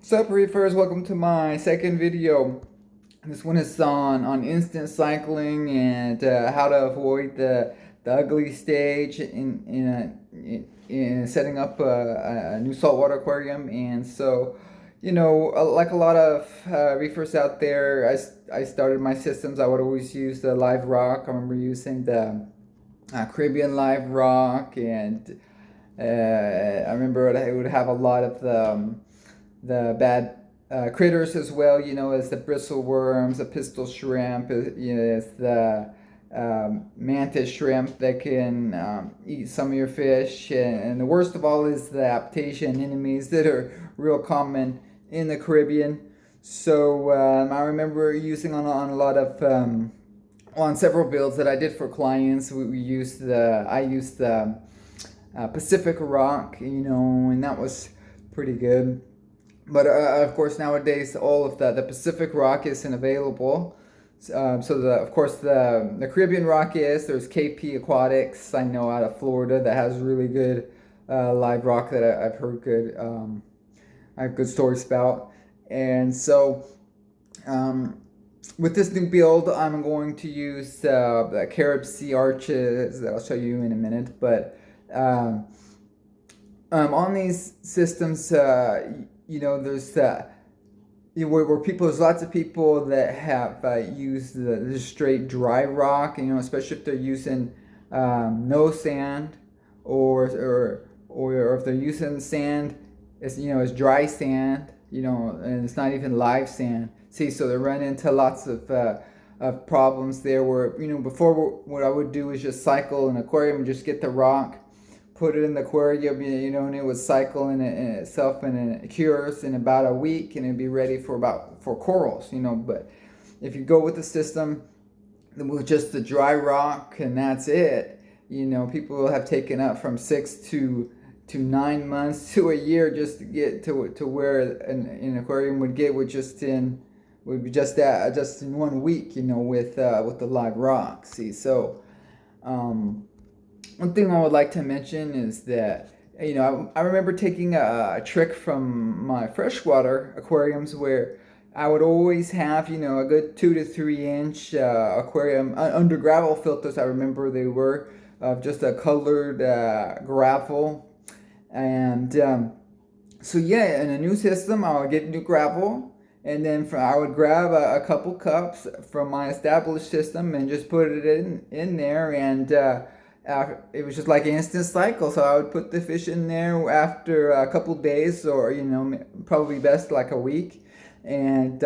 What's up, reefers? Welcome to my second video. This one is on instant cycling and how to avoid the ugly stage in setting up a new saltwater aquarium. And so, like a lot of reefers out there, I started my systems. I would always use the live rock. I remember using the Caribbean live rock, and I remember it would have a lot of the bad critters as well, as the bristle worms, the pistol shrimp, as the mantis shrimp that can eat some of your fish. And the worst of all is the aptasia anemones that are real common in the Caribbean. So I remember using on a lot of on several builds that I did for clients. I used the Pacific rock, and that was pretty good. But of course, nowadays all of the Pacific rock isn't available. Of course the Caribbean rock is. There's KP Aquatics, I know, out of Florida, that has really good live rock that I've heard I have good stories about. And so with this new build, I'm going to use the Carib Sea arches that I'll show you in a minute. But on these systems, there's there's lots of people that have used the straight dry rock, especially if they're using no sand, or if they're using sand as dry sand, and it's not even live sand. See, so they run into lots of problems there. Where before, what I would do is just cycle an aquarium and just get the rock, put it in the aquarium, and it would cycle in itself, and it cures in about a week, and it'd be ready for corals, But if you go with the system with just the dry rock and that's it, people have taken up from 6 to 9 months to a year just to get to where an aquarium would get with just in 1 week, with the live rock. See, so. One thing I would like to mention is that, I remember taking a trick from my freshwater aquariums where I would always have, a good 2 to 3 inch aquarium under gravel filters. I remember they were just a colored gravel. And so, yeah, in a new system, I would get new gravel. And then I would grab a couple cups from my established system and just put it in there. And it was just like an instant cycle. So I would put the fish in there after a couple days, or probably best like a week. And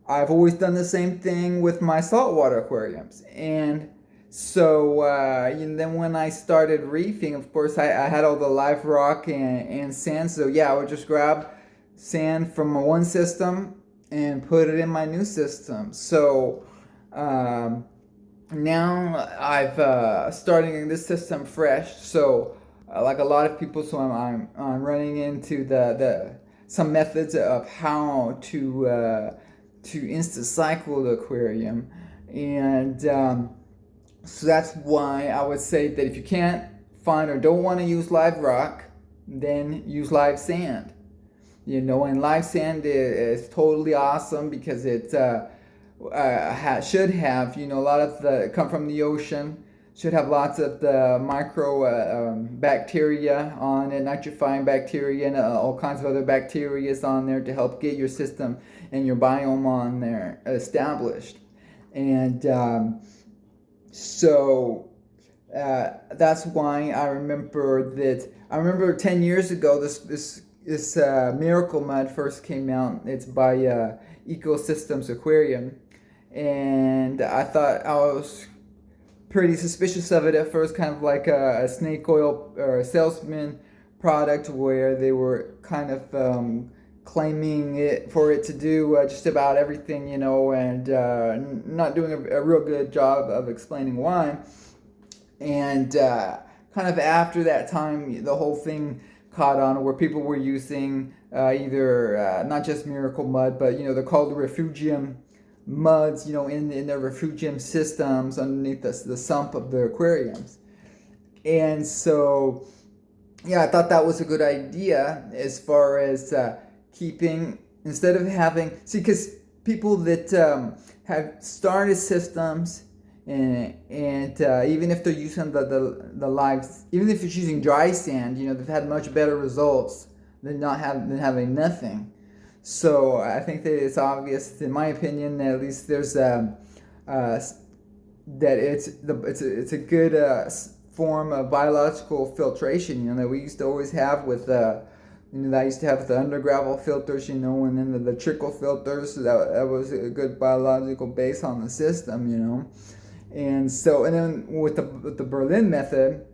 I've always done the same thing with my saltwater aquariums. And so then when I started reefing, of course, I had all the live rock and sand. So yeah, I would just grab sand from one system and put it in my new system. So now I've starting this system fresh. So like a lot of people, so I'm running into the some methods of how to instant cycle the aquarium. And so that's why I would say that if you can't find or don't want to use live rock, then use live sand. And live sand is totally awesome because it should have, a lot of come from the ocean, should have lots of the micro bacteria on it, nitrifying bacteria, and all kinds of other bacteria on there to help get your system and your biome on there established. And so that's why I remember 10 years ago, this Miracle Mud first came out. It's by Ecosystems Aquarium, and I thought I was pretty suspicious of it at first, kind of like a snake oil or a salesman product, where they were kind of claiming for it to do just about everything, and not doing a real good job of explaining why. And kind of after that time, the whole thing caught on, where people were using either not just Miracle Mud, but they're called refugium muds, in their refugium systems underneath the sump of their aquariums. And so, yeah, I thought that was a good idea as far as keeping, instead of having, see, because people that have started systems, and even if they're using the live, even if it's using dry sand, they've had much better results than having nothing. So I think that it's obvious, in my opinion, that at least there's that it's a good form of biological filtration, that we used to always have with that I used to have the undergravel filters, and then the trickle filters. So that was a good biological base on the system. And then with the Berlin method,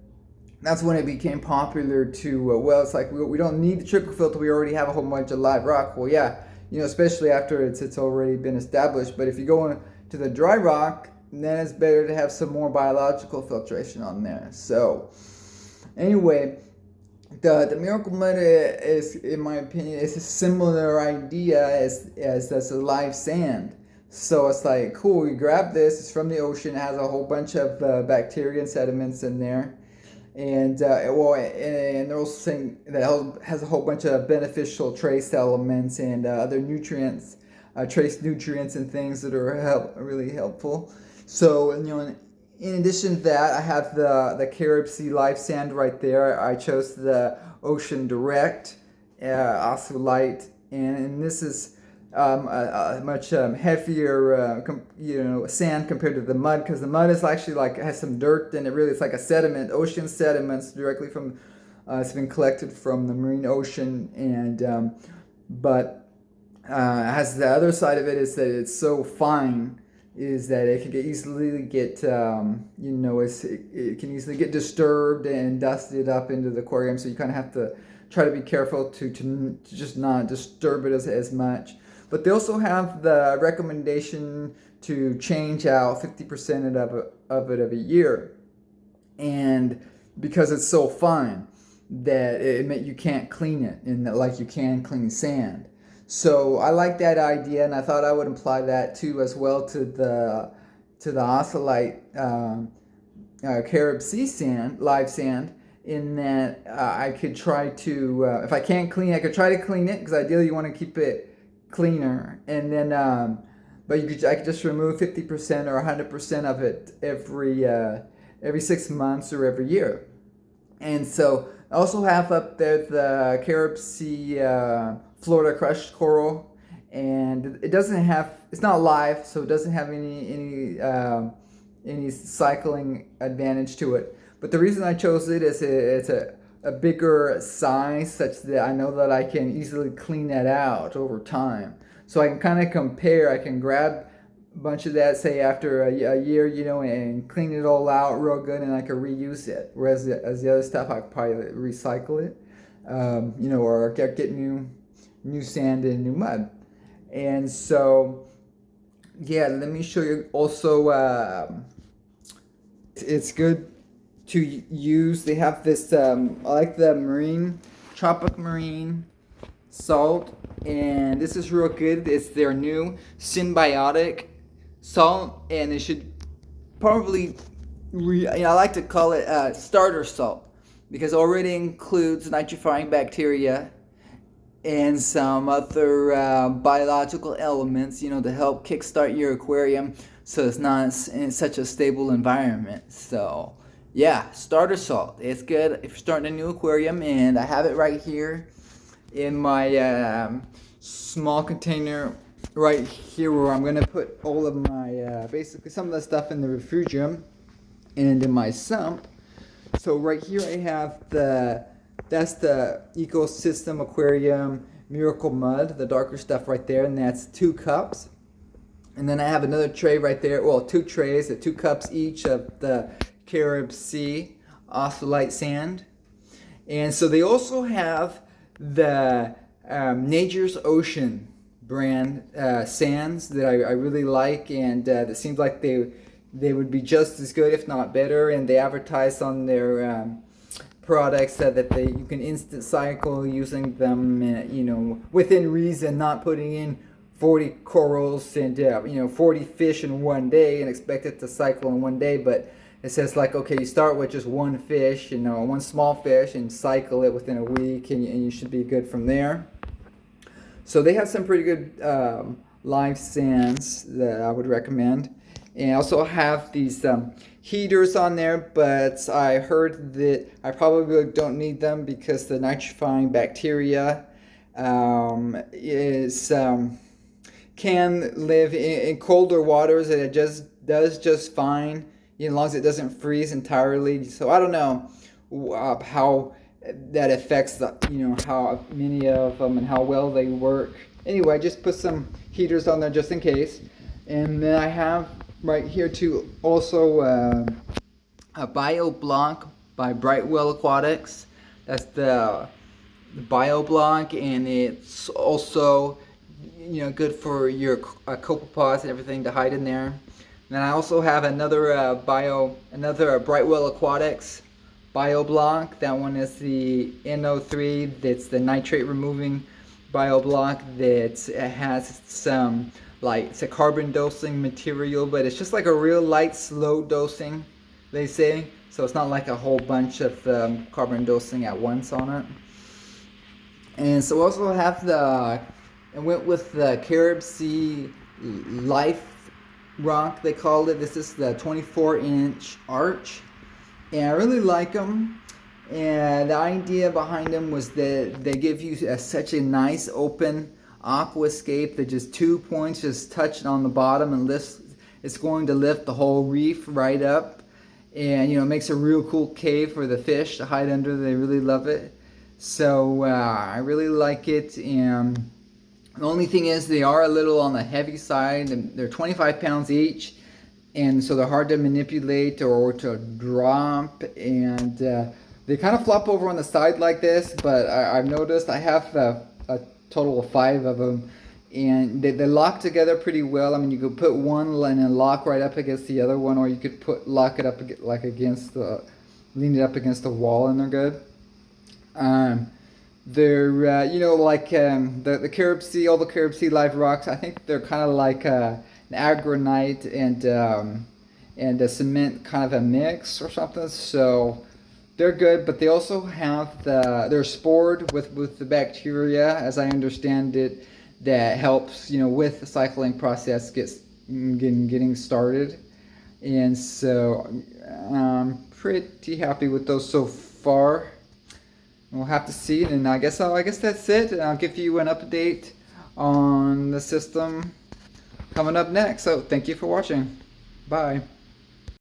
that's when it became popular to, it's like we don't need the trickle filter, we already have a whole bunch of live rock. Well, yeah, especially after it's already been established. But if you go into the dry rock, then it's better to have some more biological filtration on there. So anyway, the miracle mud is, in my opinion, is a similar idea as a live sand. So it's like, cool, we grab this, it's from the ocean, it has a whole bunch of bacteria and sediments in there. And they're also saying that it has a whole bunch of beneficial trace elements and other nutrients, trace nutrients and things that are really helpful. So, in addition to that, I have the Carib Sea live sand right there. I chose the Ocean Direct Ossolite, and this is a much heavier sand compared to the mud, because the mud is actually has some dirt in it. Really, it's like a sediment, ocean sediments directly from it's been collected from the marine ocean, and but has the other side of it is that it's so fine, is that it can easily get it can easily get disturbed and dusted up into the aquarium. So you kind of have to try to be careful to just not disturb it as much. But they also have the recommendation to change out 50% of it every year, and because it's so fine that you can't clean it, like you can clean sand. So I like that idea, and I thought I would apply that too as well to the Ossolite Carib Sea sand, live sand, in that I could try to, if I can't clean it, I could try to clean it, because ideally you want to keep it cleaner, and then but I could just remove 50% or 100% of it every 6 months or every year. And so I also have up there the Carib Sea Florida crushed coral, and it's not live, so it doesn't have any cycling advantage to it. But the reason I chose it is it's a bigger size, such that I know that I can easily clean that out over time. So I can kind of compare. I can grab a bunch of that, say after a year, and clean it all out real good, and I can reuse it. Whereas the other stuff, I could probably recycle it, or get new sand and new mud. And so, yeah, let me show you also. It's good to use. They have this, I like the Tropic Marine salt, and this is real good. It's their new symbiotic salt, and it should probably, I like to call it starter salt, because it already includes nitrifying bacteria and some other biological elements, to help kickstart your aquarium, so it's not in such a stable environment. So yeah, starter salt. It's good if you're starting a new aquarium, and I have it right here in my small container right here, where I'm gonna put all of my basically some of the stuff in the refrigerant and in my sump. So right here I have that's the Ecosystem Aquarium Miracle Mud, the darker stuff right there, and that's 2 cups. And then I have another tray right there, 2 trays, 2 cups each of the Carib Sea Ossolite sand. And so they also have the Nature's Ocean brand sands that I really like, and it seems like they would be just as good, if not better. And they advertise on their products that you can instant cycle using them, within reason, not putting in 40 corals and 40 fish in one day and expect it to cycle in one day. But it says okay, you start with just one fish, one small fish, and cycle it within a week, and you should be good from there. So they have some pretty good live sands that I would recommend. And I also have these heaters on there, but I heard that I probably don't need them because the nitrifying bacteria is can live in colder waters, and it just does just fine, as long as it doesn't freeze entirely. So I don't know how that affects how many of them and how well they work. Anyway, just put some heaters on there just in case. And then I have right here too also a bio block by Brightwell Aquatics. That's the bio block, and it's also good for your copepods and everything to hide in there. And then I also have another Brightwell Aquatics bio block. That one is the NO3. That's the nitrate removing bio block that has some, like, it's a carbon dosing material, but it's just like a real light slow dosing, they say. So it's not like a whole bunch of carbon dosing at once on it. And so I also have I went with the Carib Sea Life Rock, they called it. This is the 24-inch arch, and I really like them. And the idea behind them was that they give you such a nice open aquascape that just 2 points just touch on the bottom and lifts. It's going to lift the whole reef right up, and it makes a real cool cave for the fish to hide under. They really love it. So I really like it. And the only thing is they are a little on the heavy side, and they're 25 pounds each, and so they're hard to manipulate or to drop, and they kind of flop over on the side like this. But I've noticed I have a total of 5 of them, and they lock together pretty well. I mean, you could put one and then lock right up against the other one, or you could lock it up like lean it up against the wall, and they're good. They're the Carib Sea, all the Carib Sea live rocks. I think they're kind of like an agronite and a cement kind of a mix or something. So they're good, but they also have they're spored with the bacteria, as I understand it, that helps with the cycling process getting started. And so I'm pretty happy with those so far. We'll have to see, and I guess that's it. And I'll give you an update on the system coming up next. So thank you for watching. Bye.